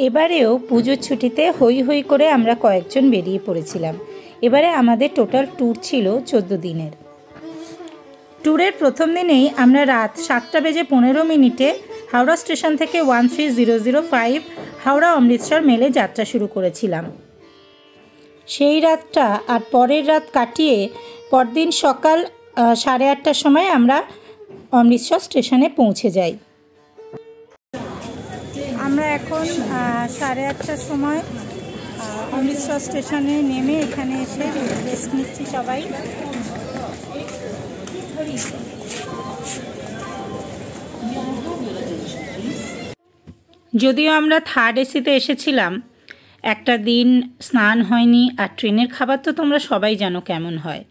এবারেও পুজোর ছুটিতে হই হই করে আমরা কয়েকজন বেরিয়ে পড়েছিলাম। এবারে আমাদের টোটাল ট্যুর ছিল 14 দিনের। ট্যুরের প্রথম দিনেই আমরা রাত 7:15 হাওড়া স্টেশন থেকে 13005 হাওড়া অমৃতসর মেলে যাত্রা শুরু করেছিলাম। সেই রাতটা আর পরের রাত কাটিয়ে পরদিন সকাল 8:30টার সময় আমরা অমৃতসর স্টেশনে পৌঁছে যাই। আমরা এখন 8:30টার সময় অমৃতসর স্টেশনে নেমে এখানে এসে রেস্ট নিচ্ছি সবাই। যদিও আমরা থার্ড এসিতে এসেছিলাম, একটা দিন স্নান হয়নি, আর ট্রেনের খাবার তো তোমরা সবাই জানো কেমন হয়।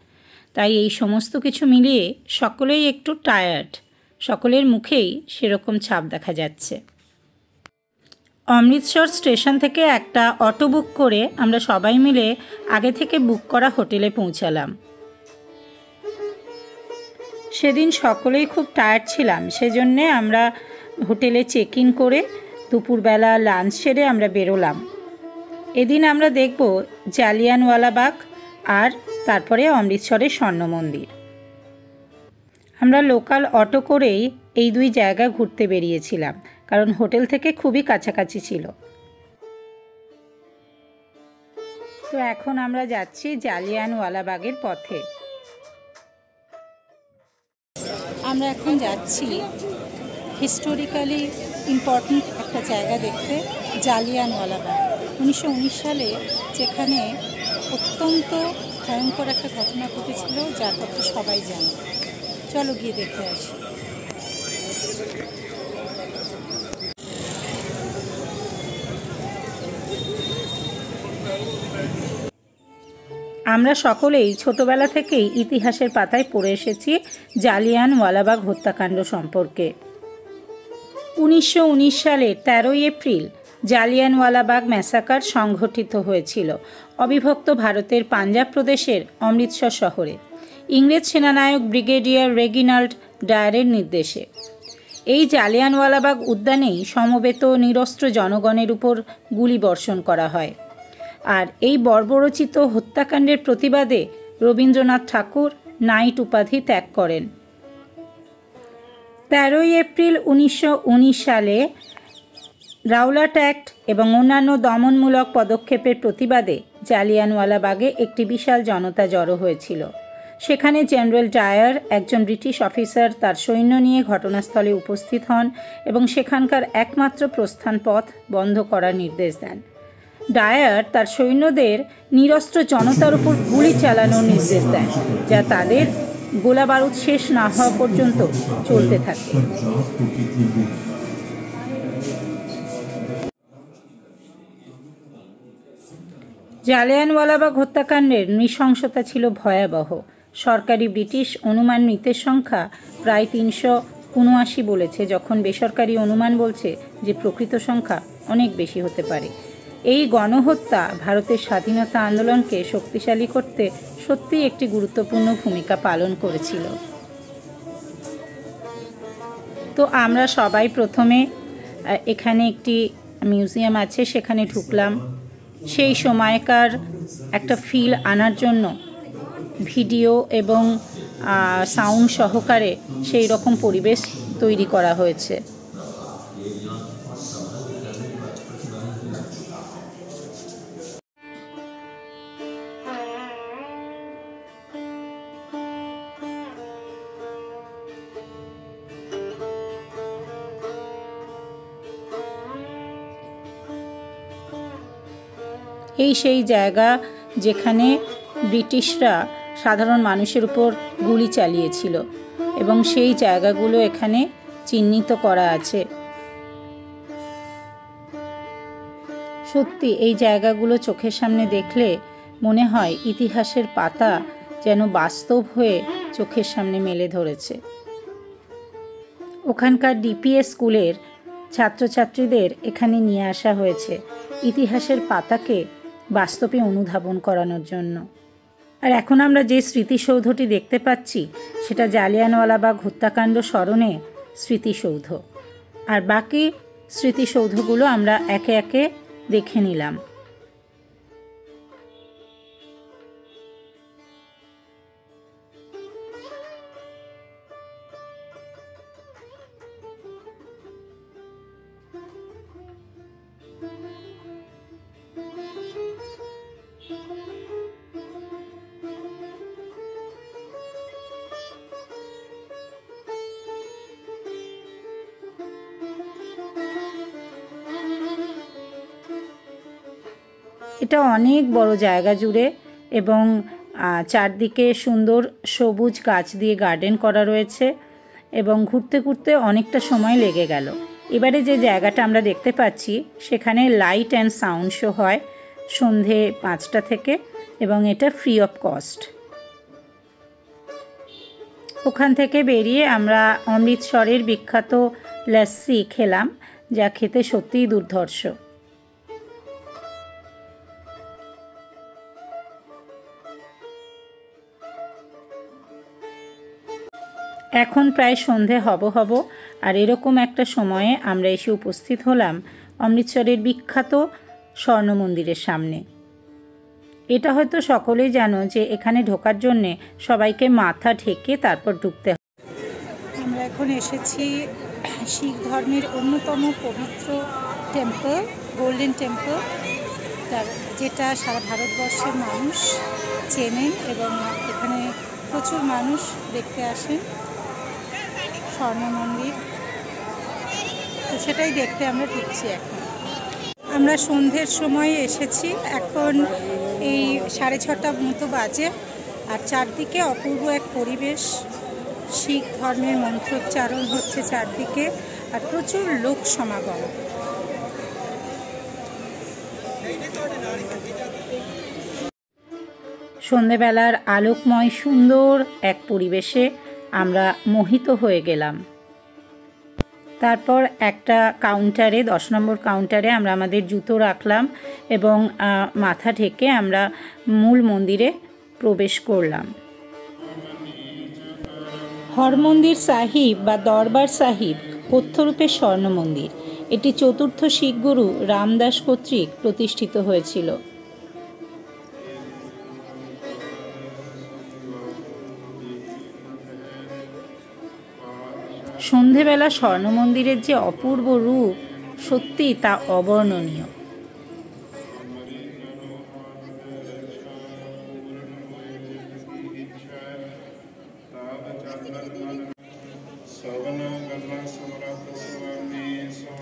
তাই এই সমস্ত কিছু মিলিয়ে সকলেই একটু টায়ার্ড, সকলের মুখেই সেরকম ছাপ দেখা যাচ্ছে। অমৃতসর স্টেশন থেকে একটা অটো বুক করে আমরা সবাই মিলে আগে থেকে বুক করা হোটেলে পৌঁছালাম। সেদিন সকলেই খুব টায়ার্ড ছিলাম, সেজন্যে আমরা হোটেলে চেক ইন করে দুপুরবেলা লাঞ্চ সেরে আমরা বেরোলাম। এদিন আমরা দেখব জালিয়ানওয়ালাবাগ আর তারপরে অমৃতসরের স্বর্ণ মন্দির। আমরা লোকাল অটো করেই এই দুই জায়গা ঘুরতে বেরিয়েছিলাম, কারণ হোটেল থেকে খুবই কাছাকাছি ছিল। তো এখন আমরা যাচ্ছি জালিয়ানওয়ালাবাগের পথে। আমরা এখন যাচ্ছি হিস্টোরিক্যালি ইম্পর্ট্যান্ট একটা জায়গা দেখতে, জালিয়ানওয়ালাবাগ। 1919 সালে যেখানে অত্যন্ত ভয়ঙ্কর একটা ঘটনা ঘটেছিল, যার কথা সবাই জানে। চলো গিয়ে দেখতে আসি। আমরা সকলেই ছোটবেলা থেকেই ইতিহাসের পাতায় পড়ে এসেছি জালিয়ানওয়ালাবাগ হত্যাকাণ্ড সম্পর্কে। 1919 সালের 13 এপ্রিল জালিয়ানওয়ালাবাগ ম্যাসাকার সংঘটিত হয়েছিল অবিভক্ত ভারতের পাঞ্জাব প্রদেশের অমৃতসর শহরে ইংরেজ সেনানায়ক ব্রিগেডিয়ার রেগিনাল্ড ডায়ারের নির্দেশে। এই জালিয়ানওয়ালাবাগ উদ্যানেই সমবেত নিরস্ত্র জনগণের উপর গুলি বর্ষণ করা হয়। আর এই বর্বরচিত হত্যাকাণ্ডের প্রতিবাদে রবীন্দ্রনাথ ঠাকুর নাইট উপাধি ত্যাগ করেন। 13 এপ্রিল 1919 সালে রাওলাট অ্যাক্ট এবং অন্যান্য দমনমূলক পদক্ষেপের প্রতিবাদে জালিয়ানওয়ালাবাগে একটি বিশাল জনতা জড়ো হয়েছিল। সেখানে জেনারেল ডায়ার, একজন ব্রিটিশ অফিসার, তার সৈন্য নিয়ে ঘটনাস্থলে উপস্থিত হন এবং সেখানকার একমাত্র প্রস্থান পথ বন্ধ করার নির্দেশ দেন। ডায়ার তার সৈন্যদের নিরস্ত্র জনতার উপর গুলি চালানোর নির্দেশ দেন, যা তাদের গোলাবারুদ শেষ না হওয়া পর্যন্ত চলতে থাকে। জালিয়ানওয়ালাবাগ হত্যাকাণ্ডের নৃশংসতা ছিল ভয়াবহ। সরকারি ব্রিটিশ অনুমান মৃতের সংখ্যা প্রায় 379 বলেছে, যখন বেসরকারি অনুমান বলছে যে প্রকৃত সংখ্যা অনেক বেশি হতে পারে। এই গণহত্যা ভারতের স্বাধীনতা আন্দোলনকে শক্তিশালী করতে সত্যিই একটি গুরুত্বপূর্ণ ভূমিকা পালন করেছিল। তো আমরা সবাই প্রথমে এখানে একটি মিউজিয়াম আছে, সেখানে ঢুকলাম। সেই সময়কার একটা ফিল আনার জন্য ভিডিও এবং সাউন্ড সহকারে সেই রকম পরিবেশ তৈরি করা হয়েছে। এই সেই জায়গা যেখানে ব্রিটিশরা সাধারণ মানুষের উপর গুলি চালিয়েছিল এবং সেই জায়গাগুলো এখানে চিহ্নিত করা আছে। সত্যি এই জায়গাগুলো চোখের সামনে দেখলে মনে হয় ইতিহাসের পাতা যেন বাস্তব হয়ে চোখের সামনে মেলে ধরেছে। ওখানকার ডিপিএস স্কুলের ছাত্রছাত্রীদের এখানে নিয়ে আসা হয়েছে ইতিহাসের পাতাকে বাস্তবে অনুধাবন করানোর জন্য। আর এখন আমরা যে স্মৃতিসৌধটি দেখতে পাচ্ছি সেটা জালিয়ানওয়ালাবাগ হত্যাকাণ্ড স্মরণে স্মৃতিসৌধ। আর বাকি স্মৃতিসৌধগুলো আমরা একে একে দেখে নিলাম। এটা অনেক বড় জায়গা জুড়ে এবং চারদিকে সুন্দর সবুজ গাছ দিয়ে গার্ডেন করা রয়েছে এবং ঘুরতে ঘুরতে অনেকটা সময় লেগে গেল। এবারে যে জায়গাটা আমরা দেখতে পাচ্ছি সেখানে লাইট অ্যান্ড সাউন্ড শো হয় সন্ধে 5টা থেকে এবং এটা ফ্রি অফ কস্ট। ওখান থেকে বেরিয়ে আমরা অমৃতসরের বিখ্যাত লস্যি খেলাম, যা খেতে সত্যিই দুর্ধর্ষ। এখন প্রায় সন্ধে হব আর এরকম একটা সময়ে আমরা এসে উপস্থিত হলাম অমৃতসরের বিখ্যাত স্বর্ণ মন্দিরের সামনে। এটা হয়তো সকলেই জানো যে এখানে ঢোকার জন্যে সবাইকে মাথা ঢেকে তারপর ঢুকতে হয়। আমরা এখন এসেছি শিখ ধর্মের অন্যতম পবিত্র টেম্পল, গোল্ডেন টেম্পল, যেটা সারা ভারতবর্ষের মানুষ চেনেন এবং এখানে প্রচুর মানুষ দেখতে আসেন স্বর্ণ মন্দির। তো সেটাই দেখতে আমরা ঢুকছি। এখন আমরা সন্ধ্যের সময় এসেছি, এখন এই 6:30 মতো বাজে আর চারদিকে অপূর্ব এক পরিবেশ, শিখ ধর্মের মন্ত্রোচ্চারণ হচ্ছে চারদিকে আর প্রচুর লোক সমাগম। সন্ধেবেলার আলোকময় সুন্দর এক পরিবেশে আমরা মোহিত হয়ে গেলাম। তারপর একটা কাউন্টারে, 10 নম্বর কাউন্টারে আমরা আমাদের জুতো রাখলাম এবং মাথা ঢেকে আমরা মূল মন্দিরে প্রবেশ করলাম। হরমন্দির সাহিব বা দরবার সাহিব কথ্যরূপে স্বর্ণ মন্দির। এটি চতুর্থ শিখ গুরু রামদাস কর্তৃক প্রতিষ্ঠিত হয়েছিল। সন্ধেবেলা স্বর্ণ মন্দিরের যে অপূর্ব রূপ, সত্যি তা অবর্ণনীয়।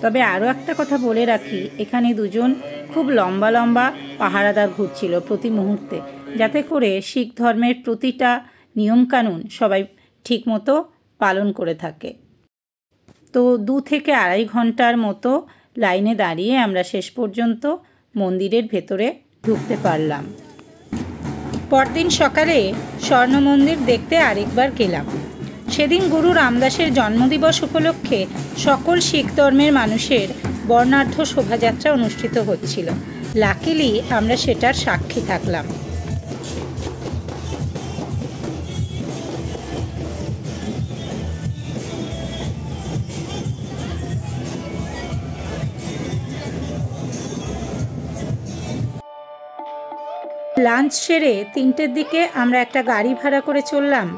তবে আরও একটা কথা বলে রাখি, এখানে দুজন খুব লম্বা লম্বা পাহারাদার ঘুরছিল প্রতি মুহূর্তে, যাতে করে শিখ ধর্মের প্রতিটা নিয়মকানুন সবাই ঠিকমতো পালন করে থাকে। তো 2 থেকে 2.5 ঘন্টার মতো লাইনে দাঁড়িয়ে আমরা শেষ পর্যন্ত মন্দিরের ভেতরে ঢুকতে পারলাম। পরদিন সকালে স্বর্ণ মন্দির দেখতে আরেকবার গেলাম। সেদিন গুরু রামদাসের জন্মদিবস উপলক্ষে সকল শিখ ধর্মের মানুষের বর্ণাঢ্য শোভাযাত্রা অনুষ্ঠিত হচ্ছিল। লাকিলি আমরা সেটার সাক্ষী থাকলাম। লাঞ্চ সেরে 3টের দিকে আমরা একটা গাড়ি ভাড়া করে চললাম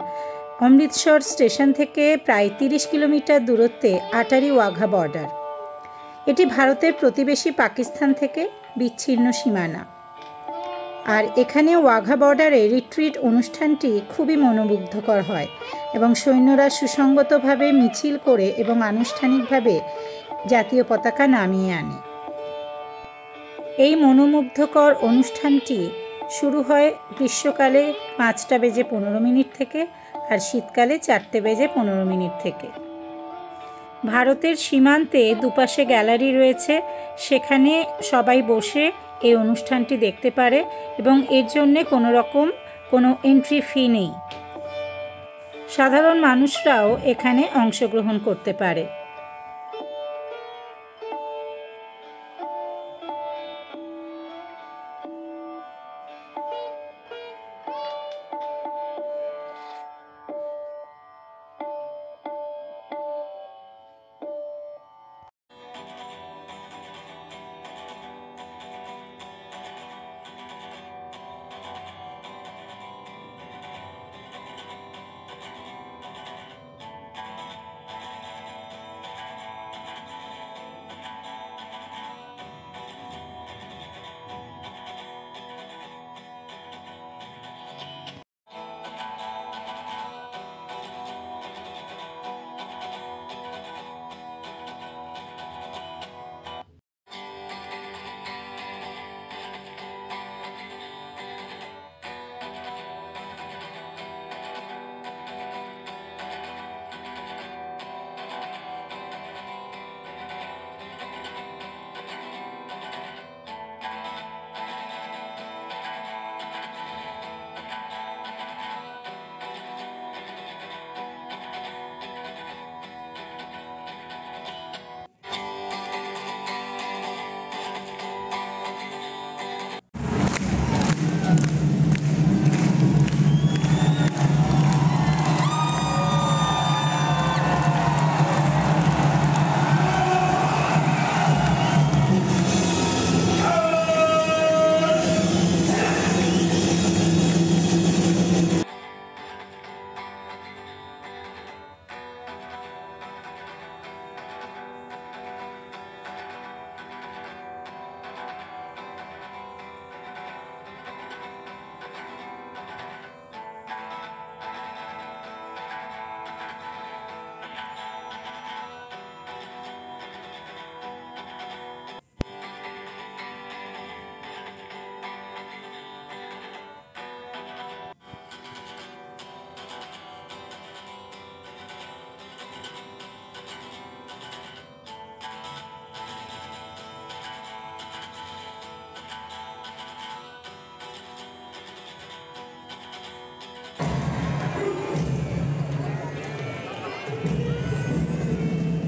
অমৃতসর স্টেশন থেকে প্রায় 30 কিলোমিটার দূরত্বে আটারি ওয়াঘা বর্ডার। এটি ভারতের প্রতিবেশী পাকিস্তান থেকে বিচ্ছিন্ন সীমানা। আর এখানে ওয়াঘা বর্ডারে রিট্রিট অনুষ্ঠানটি খুবই মনোমুগ্ধকর হয় এবং সৈন্যরা সুসংগতভাবে মিছিল করে এবং আনুষ্ঠানিকভাবে জাতীয় পতাকা নামিয়ে আনে। এই মনোমুগ্ধকর অনুষ্ঠানটি শুরু হয় গ্রীষ্মকালে 5:15 থেকে আর শীতকালে 4:15 থেকে। ভারতের সীমান্তে দুপাশে গ্যালারি রয়েছে, সেখানে সবাই বসে এই অনুষ্ঠানটি দেখতে পারে এবং এর জন্যে কোনো এন্ট্রি ফি নেই। সাধারণ মানুষরাও এখানে অংশগ্রহণ করতে পারে।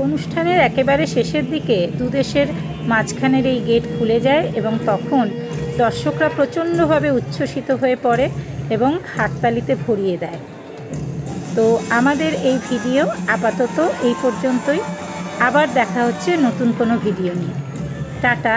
অনুষ্ঠানের একেবারে শেষের দিকে দুদেশের মাঝখানের এই গেট খুলে যায় এবং তখন দর্শকরা প্রচণ্ডভাবে উচ্ছ্বসিত হয়ে পড়ে এবং হাততালিতে ভরিয়ে দেয়। তো আমাদের এই ভিডিও আপাতত এই পর্যন্তই। আবার দেখা হচ্ছে নতুন কোনো ভিডিও নিয়ে। টাটা।